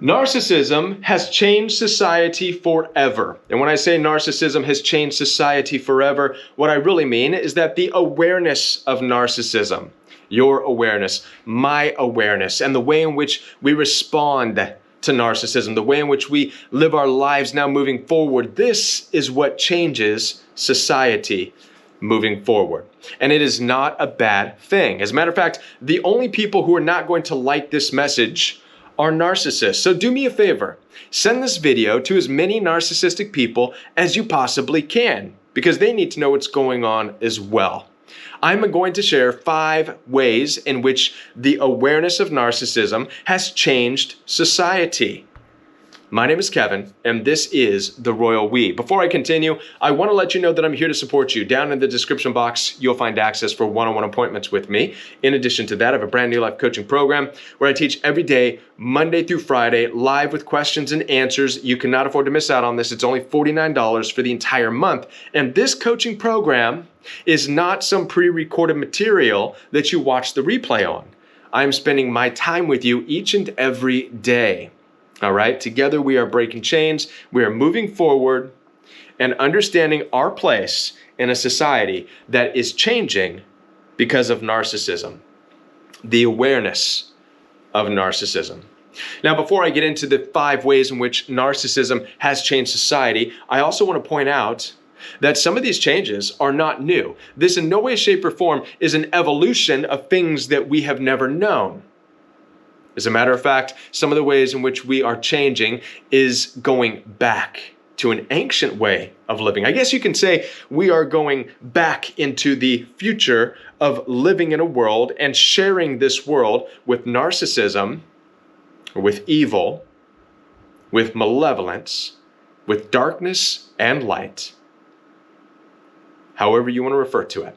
Narcissism has changed society forever. And when I say narcissism has changed society forever, what I really mean is that the awareness of narcissism, your awareness, my awareness, and the way in which we respond to narcissism, the way in which we live our lives now moving forward, this is what changes society moving forward. And it is not a bad thing. As a matter of fact, the only people who are not going to like this message are narcissists. So do me a favor, send this video to as many narcissistic people as you possibly can, because they need to know what's going on as well. I'm going to share 5 ways in which the awareness of narcissism has changed society. My name is Kevin, and this is The Royal We. Before I continue, I want to let you know that I'm here to support you. Down in the description box, you'll find access for one-on-one appointments with me. In addition to that, I have a brand new life coaching program where I teach every day, Monday through Friday, live with questions and answers. You cannot afford to miss out on this. It's only $49 for the entire month. And this coaching program is not some pre-recorded material that you watch the replay on. I'm spending my time with you each and every day. All right, together we are breaking chains, we are moving forward and understanding our place in a society that is changing because of narcissism, the awareness of narcissism. Now, before I get into the 5 ways in which narcissism has changed society, I also want to point out that some of these changes are not new. This in no way, shape, or form is an evolution of things that we have never known. As a matter of fact, some of the ways in which we are changing is going back to an ancient way of living. I guess you can say we are going back into the future of living in a world and sharing this world with narcissism, or with evil, with malevolence, with darkness and light, however you want to refer to it.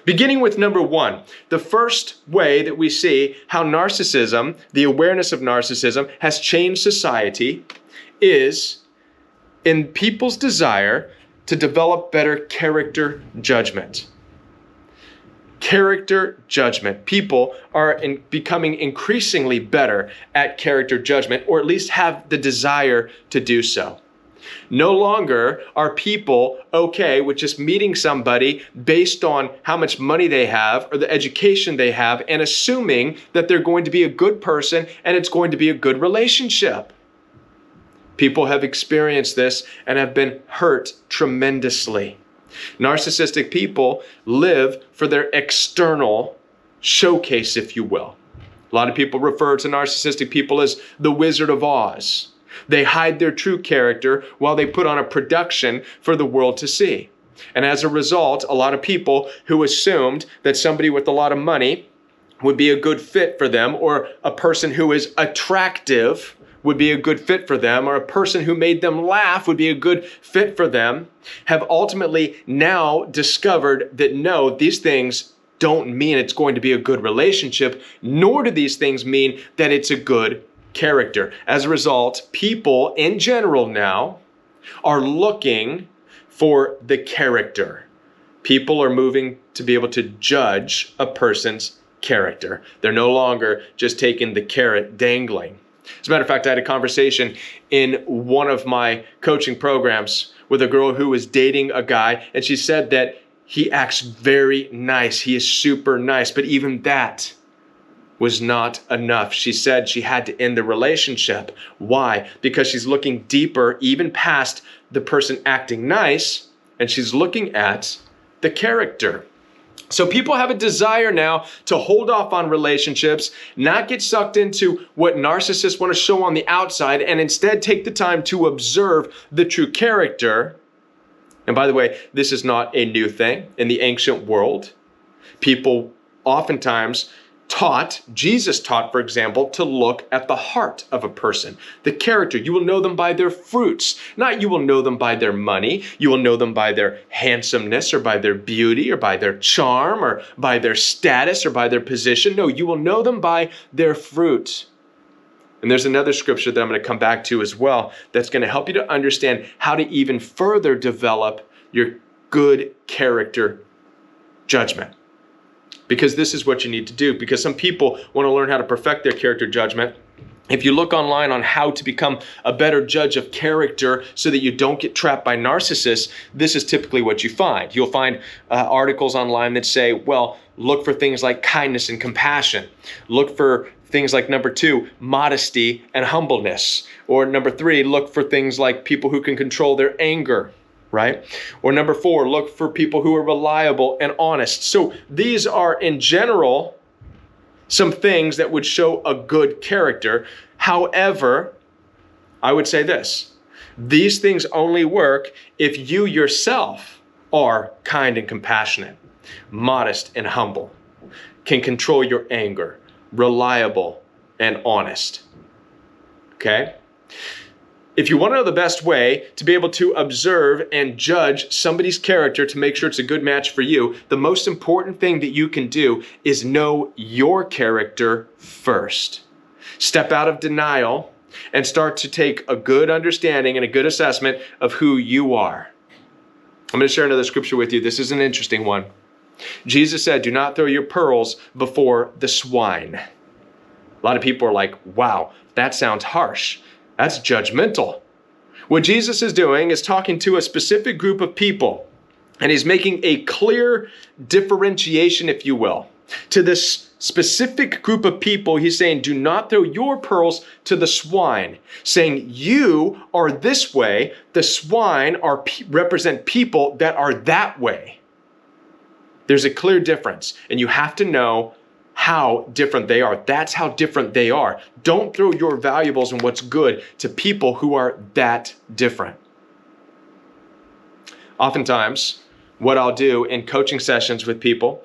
Beginning with number 1, the first way that we see how narcissism, the awareness of narcissism, has changed society is in people's desire to develop better character judgment. Character judgment. People are becoming increasingly better at character judgment, or at least have the desire to do so. No longer are people okay with just meeting somebody based on how much money they have or the education they have and assuming that they're going to be a good person and it's going to be a good relationship. People have experienced this and have been hurt tremendously. Narcissistic people live for their external showcase, if you will. A lot of people refer to narcissistic people as the Wizard of Oz. They hide their true character while they put on a production for the world to see. And as a result, a lot of people who assumed that somebody with a lot of money would be a good fit for them, or a person who is attractive would be a good fit for them, or a person who made them laugh would be a good fit for them, have ultimately now discovered that no, these things don't mean it's going to be a good relationship, nor do these things mean that it's a good character. As a result, people in general now are looking for the character. People are moving to be able to judge a person's character. They're no longer just taking the carrot dangling. As a matter of fact, I had a conversation in one of my coaching programs with a girl who was dating a guy, and she said that he acts very nice. He is super nice, but even that was not enough. She said she had to end the relationship. Why? Because she's looking deeper, even past the person acting nice, and she's looking at the character. So people have a desire now to hold off on relationships, not get sucked into what narcissists want to show on the outside, and instead take the time to observe the true character. And by the way, this is not a new thing. In the ancient world, people oftentimes Jesus taught, for example, to look at the heart of a person, the character. You will know them by their fruits, not you will know them by their money. You will know them by their handsomeness or by their beauty or by their charm or by their status or by their position. No, you will know them by their fruit. And there's another scripture that I'm going to come back to as well that's going to help you to understand how to even further develop your good character judgment. Because this is what you need to do. Because some people want to learn how to perfect their character judgment If you look online on how to become a better judge of character so that you don't get trapped by narcissists, this is typically what you find. You'll find articles online that say, well, look for things like kindness and compassion. Look for things like number 2, modesty and humbleness. Or number 3, look for things like people who can control their anger, right? Or number 4, look for people who are reliable and honest. So these are in general some things that would show a good character. However, I would say this: these things only work if you yourself are kind and compassionate, modest and humble, can control your anger, reliable and honest. Okay? If you want to know the best way to be able to observe and judge somebody's character to make sure it's a good match for you, the most important thing that you can do is know your character first. Step out of denial and start to take a good understanding and a good assessment of who you are. I'm going to share another scripture with you. This is an interesting one. Jesus said, "Do not throw your pearls before the swine." A lot of people are like, wow, that sounds harsh. That's judgmental. What Jesus is doing is talking to a specific group of people, and he's making a clear differentiation, if you will. To this specific group of people, he's saying, do not throw your pearls to the swine, saying you are this way. The swine represent people that are that way. There's a clear difference, and you have to know how different they are. That's how different they are. Don't throw your valuables and what's good to people who are that different. Oftentimes, what I'll do in coaching sessions with people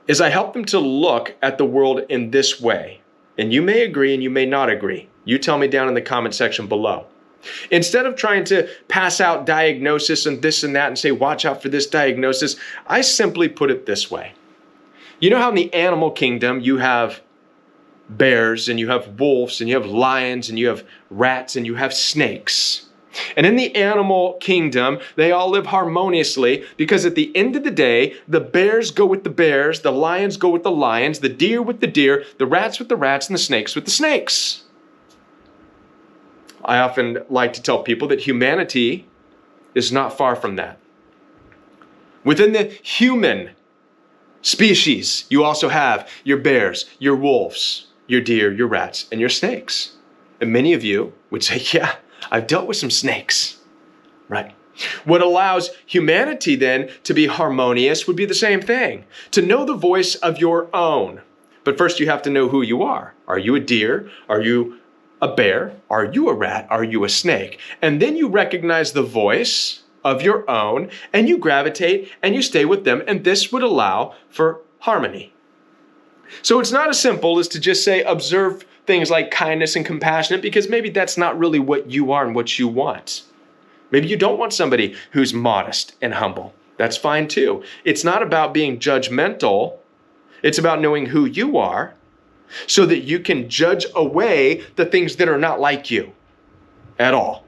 is I help them to look at the world in this way. And you may agree and you may not agree. You tell me down in the comment section below. Instead of trying to pass out diagnosis and this and that and say, watch out for this diagnosis, I simply put it this way. You know how in the animal kingdom you have bears and you have wolves and you have lions and you have rats and you have snakes. And in the animal kingdom, they all live harmoniously because at the end of the day, the bears go with the bears, the lions go with the lions, the deer with the deer, the rats with the rats, and the snakes with the snakes. I often like to tell people that humanity is not far from that. Within the human species, you also have your bears, your wolves, your deer, your rats, and your snakes. And many of you would say, yeah, I've dealt with some snakes, right? What allows humanity then to be harmonious would be the same thing, to know the voice of your own. But first you have to know who you are. Are you a deer? Are you a bear? Are you a rat? Are you a snake? And then you recognize the voice of your own and you gravitate and you stay with them, and this would allow for harmony. So it's not as simple as to just say observe things like kindness and compassionate, because maybe that's not really what you are and what you want. Maybe you don't want somebody who's modest and humble. That's fine too. It's not about being judgmental. It's about knowing who you are so that you can judge away the things that are not like you at all.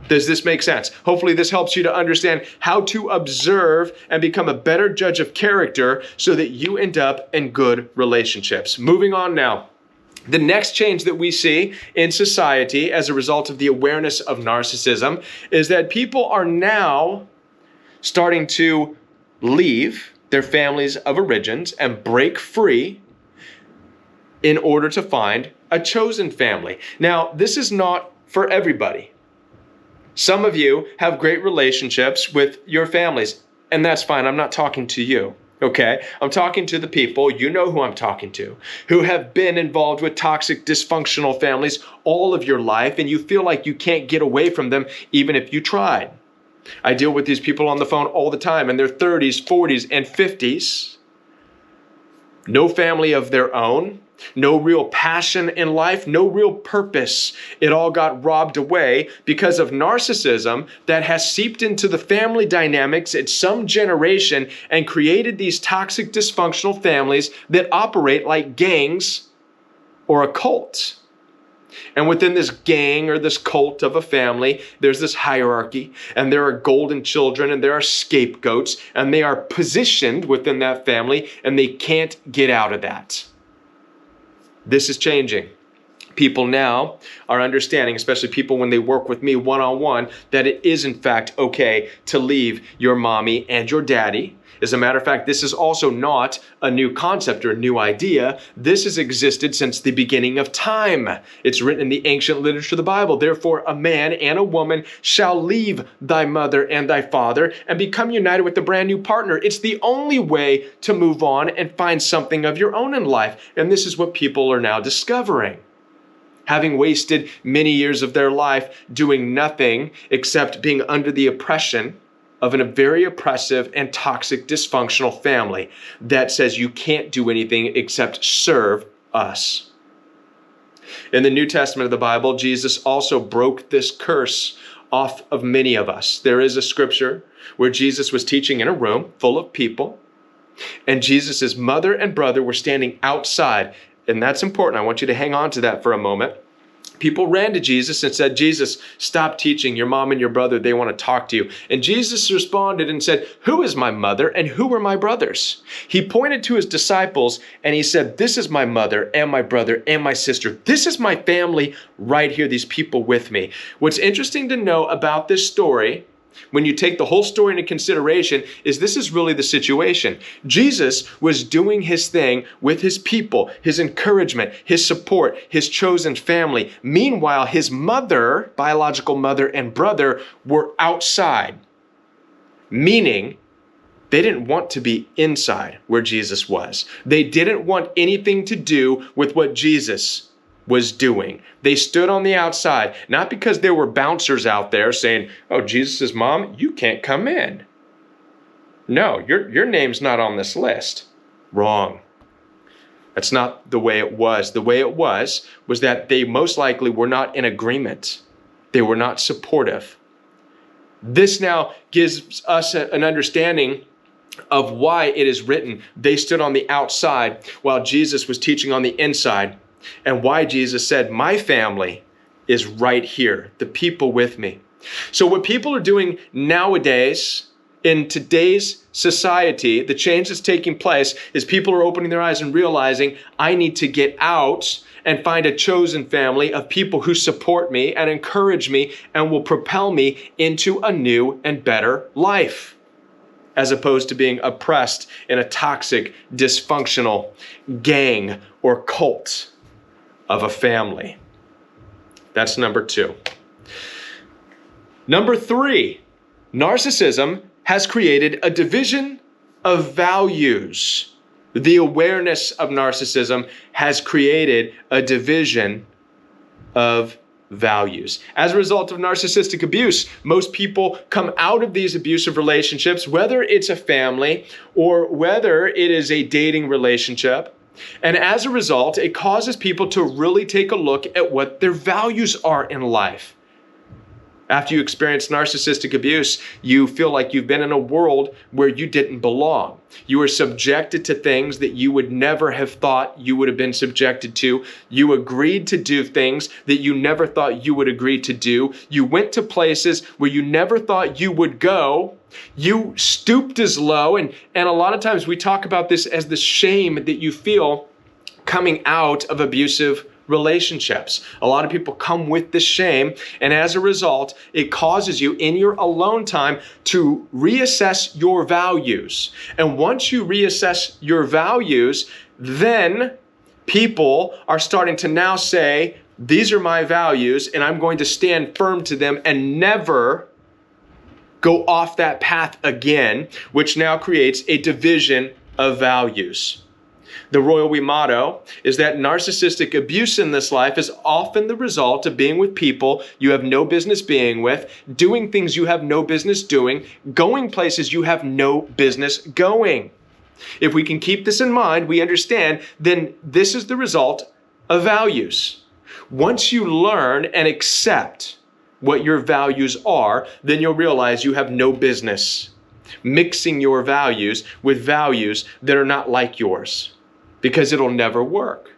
Does this make sense? Hopefully this helps you to understand how to observe and become a better judge of character so that you end up in good relationships. Moving on now. The next change that we see in society as a result of the awareness of narcissism is that people are now starting to leave their families of origins and break free in order to find a chosen family. Now, this is not for everybody. Some of you have great relationships with your families, and that's fine. I'm not talking to you. Okay, I'm talking to the people, you know who I'm talking to, who have been involved with toxic, dysfunctional families all of your life, and you feel like you can't get away from them even if you tried. I deal with these people on the phone all the time in their 30s, 40s, and 50s. No family of their own, no real passion in life, no real purpose. It all got robbed away because of narcissism that has seeped into the family dynamics at some generation and created these toxic, dysfunctional families that operate like gangs or a cult. And within this gang or this cult of a family, there's this hierarchy, and there are golden children, and there are scapegoats, and they are positioned within that family, and they can't get out of that. This is changing. People now are understanding, especially people when they work with me one-on-one, that it is in fact okay to leave your mommy and your daddy. As a matter of fact, this is also not a new concept or a new idea. This has existed since the beginning of time. It's written in the ancient literature of the Bible. Therefore, a man and a woman shall leave thy mother and thy father and become united with a brand new partner. It's the only way to move on and find something of your own in life. And this is what people are now discovering. Having wasted many years of their life doing nothing except being under the oppression of a very oppressive and toxic, dysfunctional family that says you can't do anything except serve us. In the New Testament of the Bible, Jesus also broke this curse off of many of us. There is a scripture where Jesus was teaching in a room full of people, and Jesus' mother and brother were standing outside. And that's important. I want you to hang on to that for a moment. People ran to Jesus and said, Jesus, stop teaching. Your mom and your brother, they want to talk to you. And Jesus responded and said, who is my mother and who are my brothers? He pointed to his disciples and he said, this is my mother and my brother and my sister. This is my family right here, these people with me. What's interesting to know about this story, when you take the whole story into consideration, is this is really the situation. Jesus was doing his thing with his people, his encouragement, his support, his chosen family. Meanwhile, his mother, biological mother and brother were outside, meaning they didn't want to be inside where Jesus was. They didn't want anything to do with what Jesus was doing. They stood on the outside, not because there were bouncers out there saying, oh, Jesus' mom, you can't come in. No, your name's not on this list. Wrong. That's not the way it was. The way it was that they most likely were not in agreement. They were not supportive. This now gives us an understanding of why it is written, they stood on the outside while Jesus was teaching on the inside. And why Jesus said, my family is right here, the people with me. So what people are doing nowadays, in today's society, the change that's taking place is people are opening their eyes and realizing, I need to get out and find a chosen family of people who support me and encourage me and will propel me into a new and better life, as opposed to being oppressed in a toxic, dysfunctional gang or cult of a family. That's number 2. Number 3, narcissism has created a division of values. The awareness of narcissism has created a division of values. As a result of narcissistic abuse, most people come out of these abusive relationships, whether it's a family or whether it is a dating relationship. And as a result, it causes people to really take a look at what their values are in life. After you experience narcissistic abuse, you feel like you've been in a world where you didn't belong. You were subjected to things that you would never have thought you would have been subjected to. You agreed to do things that you never thought you would agree to do. You went to places where you never thought you would go. You stooped as low. And a lot of times we talk about this as the shame that you feel coming out of abusive relationships. A lot of people come with this shame, and as a result, it causes you in your alone time to reassess your values. And once you reassess your values, then people are starting to now say, these are my values, and I'm going to stand firm to them and never go off that path again, which now creates a division of values. The Royal We motto is that narcissistic abuse in this life is often the result of being with people you have no business being with, doing things you have no business doing, going places you have no business going. If we can keep this in mind, we understand then this is the result of values. Once you learn and accept what your values are, then you'll realize you have no business mixing your values with values that are not like yours, because it'll never work.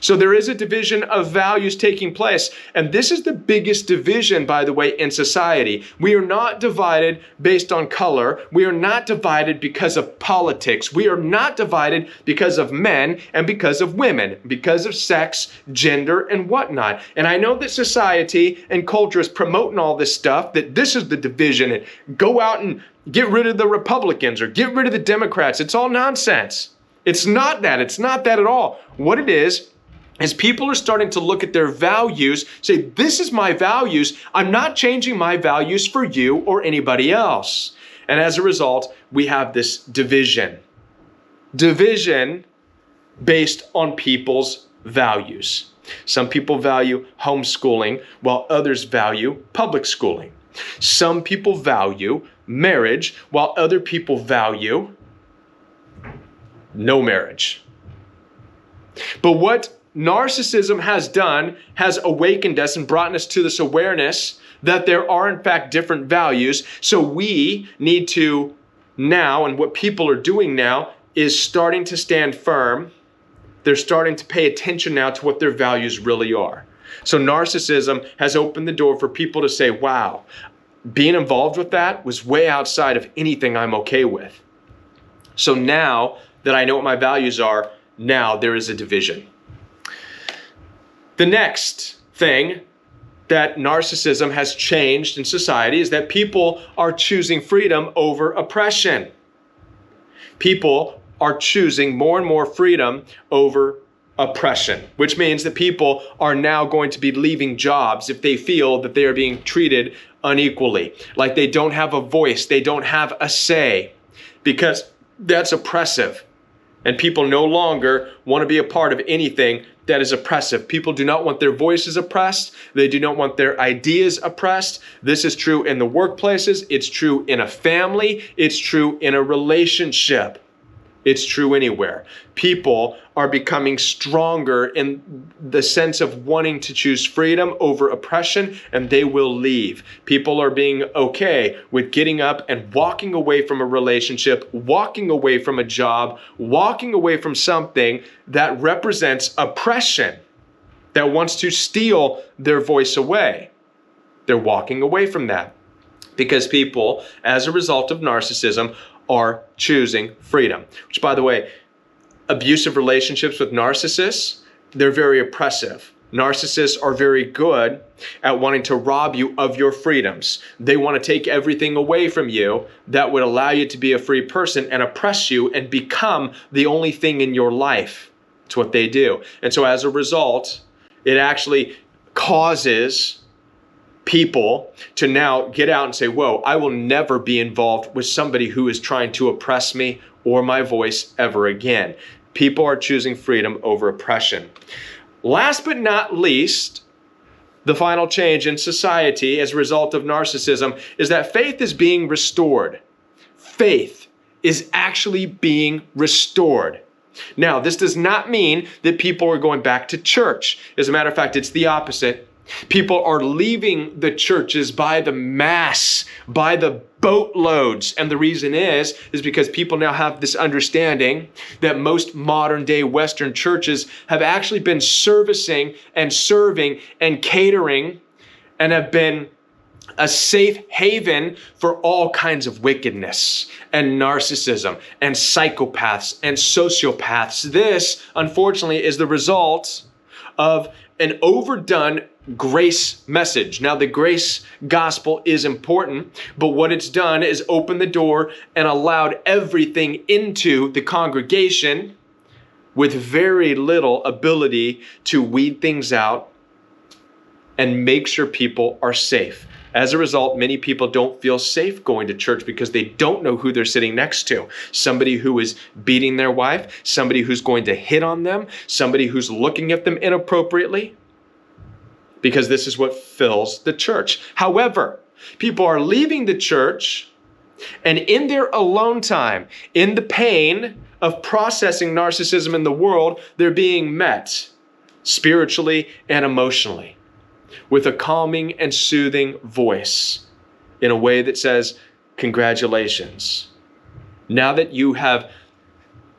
So there is a division of values taking place. And this is the biggest division, by the way, in society. We are not divided based on color. We are not divided because of politics. We are not divided because of men and because of women, because of sex, gender, and whatnot. And I know that society and culture is promoting all this stuff, that this is the division, and go out and get rid of the Republicans or get rid of the Democrats. It's all nonsense. It's not that. It's not that at all. What it is people are starting to look at their values, say, this is my values. I'm not changing my values for you or anybody else. And as a result, we have this division. Division based on people's values. Some people value homeschooling while others value public schooling. Some people value marriage while other people value no marriage. But what narcissism has done has awakened us and brought us to this awareness that there are in fact different values. So we need to now, and what people are doing now is starting to stand firm. They're starting to pay attention now to what their values really are. So narcissism has opened the door for people to say, wow, being involved with that was way outside of anything I'm okay with. So now that I know what my values are, now there is a division. The next thing that narcissism has changed in society is that people are choosing freedom over oppression. People are choosing more and more freedom over oppression, which means that people are now going to be leaving jobs if they feel that they are being treated unequally, like they don't have a voice, they don't have a say, because that's oppressive. And people no longer want to be a part of anything that is oppressive. People do not want their voices oppressed. They do not want their ideas oppressed. This is true in the workplaces. It's true in a family. It's true in a relationship. It's true anywhere. People are becoming stronger in the sense of wanting to choose freedom over oppression, and they will leave. People are being okay with getting up and walking away from a relationship, walking away from a job, walking away from something that represents oppression, that wants to steal their voice away. They're walking away from that because people, as a result of narcissism, are choosing freedom. Which, by the way, abusive relationships with narcissists, they're very oppressive. Narcissists are very good at wanting to rob you of your freedoms. They want to take everything away from you that would allow you to be a free person and oppress you and become the only thing in your life. It's what they do. And so as a result, it actually causes people to now get out and say, whoa, I will never be involved with somebody who is trying to oppress me or my voice ever again. People are choosing freedom over oppression. Last but not least, the final change in society as a result of narcissism is that faith is being restored. Faith is actually being restored. Now, this does not mean that people are going back to church. As a matter of fact, it's the opposite. People are leaving the churches by the mass, by the boatloads. And the reason is because people now have this understanding that most modern day Western churches have actually been servicing and serving and catering and have been a safe haven for all kinds of wickedness and narcissism and psychopaths and sociopaths. This, unfortunately, is the result of an overdone grace message. Now, the grace gospel is important, but what it's done is open the door and allowed everything into the congregation with very little ability to weed things out and make sure people are safe. As a result, many people don't feel safe going to church because they don't know who they're sitting next to. Somebody who is beating their wife, somebody who's going to hit on them, somebody who's looking at them inappropriately, because this is what fills the church. However, people are leaving the church, and in their alone time, in the pain of processing narcissism in the world, they're being met spiritually and emotionally with a calming and soothing voice in a way that says, congratulations. Now that you have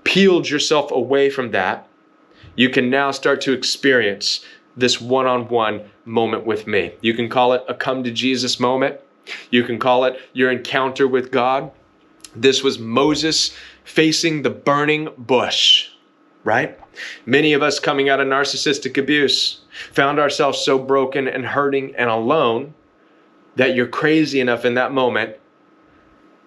peeled yourself away from that, You can now start to experience this one-on-one moment with me. You can call it a come to Jesus moment. You can call it your encounter with God. This was Moses facing the burning bush, right? Many of us coming out of narcissistic abuse found ourselves so broken and hurting and alone that you're crazy enough in that moment.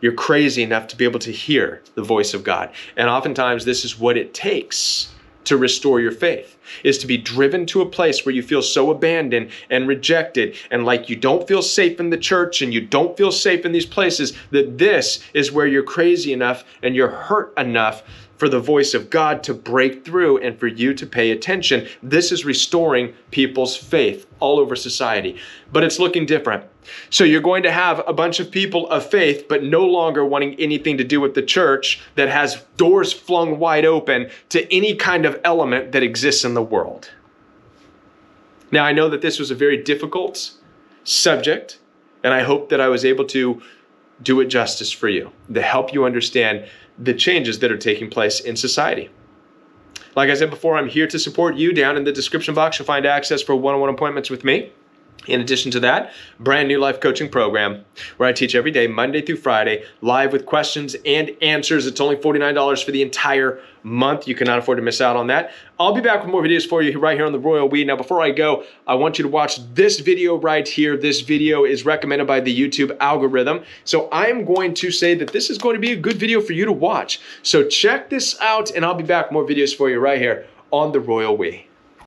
You're crazy enough to be able to hear the voice of God. And oftentimes this is what it takes to restore your faith, is to be driven to a place where you feel so abandoned and rejected and like you don't feel safe in the church and you don't feel safe in these places, that this is where you're crazy enough and you're hurt enough for the voice of God to break through and for you to pay attention. This is restoring people's faith all over society, but it's looking different. So you're going to have a bunch of people of faith, but no longer wanting anything to do with the church, that has doors flung wide open to any kind of element that exists in the world. Now, I know that this was a very difficult subject, and I hope that I was able to do it justice for you, to help you understand the changes that are taking place in society. Like I said before, I'm here to support you. Down in the description box, you'll find access for one-on-one appointments with me. In addition to that, brand new life coaching program where I teach every day, Monday through Friday, live with questions and answers. It's only $49 for the entire month. You cannot afford to miss out on that. I'll be back with more videos for you right here on the Royal We. Now, before I go, I want you to watch this video right here. This video is recommended by the YouTube algorithm. So I'm going to say that this is going to be a good video for you to watch. So check this out, and I'll be back with more videos for you right here on the Royal We.